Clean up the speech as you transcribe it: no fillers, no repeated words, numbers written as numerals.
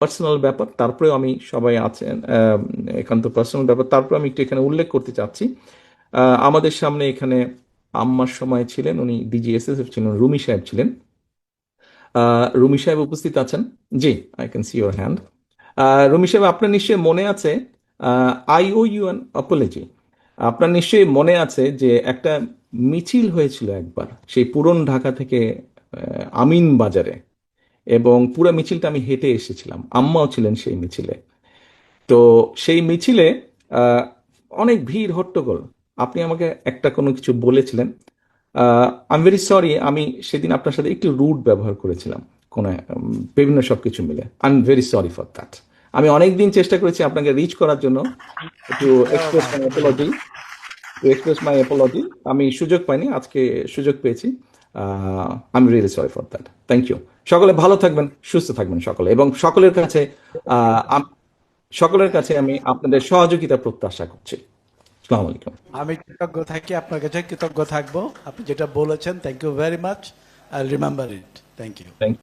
Personal ব্যাপার, তারপরেও আমি সবাই আছেন একান্ত পার্সোনাল ব্যাপার, তারপরে আমি একটু এখানে উল্লেখ করতে চাচ্ছি। আমাদের সামনে এখানে আম্মার সময় ছিলেন, উনি ডিজিএসএসএফ ছিলেন, রুমি সাহেব ছিলেন। রুমি সাহেব উপস্থিত আছেন? জি, I can see your hand. Rumi সাহেব, আপনার নিশ্চয়ই মনে আছে, I owe you an apology. আপনার নিশ্চয়ই মনে আছে যে একটা মিছিল হয়েছিল একবার সেই পুরন ঢাকা থেকে আমিন বাজারে, এবং পুরো মিছিলটা আমি হেঁটে এসেছিলাম, আম্মাও ছিলেন সেই মিছিলে। তো সেই মিছিলে আহ, অনেক ভিড় হট্টগোল। আপনি আমাকে একটা কোনো কিছু বলেছিলেন। আই এম ভেরি সরি, আমি সেদিন আপনার সাথে একটু রুড ব্যবহার করেছিলাম কোনো বিভিন্ন সব কিছু মিলে। I am very sorry for that. আমি অনেক দিন চেষ্টা করেছি আপনাকে রিচ করার জন্য, একটু No, express my apology, to express my apology. আমি সুযোগ পাইনি, আজকে সুযোগ পেয়েছি। I am really sorry for that. Thank you. সকলে ভালো থাকবেন, সুস্থ থাকবেন সকলে, এবং সকলের কাছে সকলের কাছে আমি আপনাদের সহযোগিতা প্রত্যাশা করছি। আসসালামু আলাইকুম। আমি কৃতজ্ঞ থাকি, আপনার কাছে কৃতজ্ঞ থাকবো। আপনি যেটা বলেছেন, thank you very much. I remember it. Thank you. Thank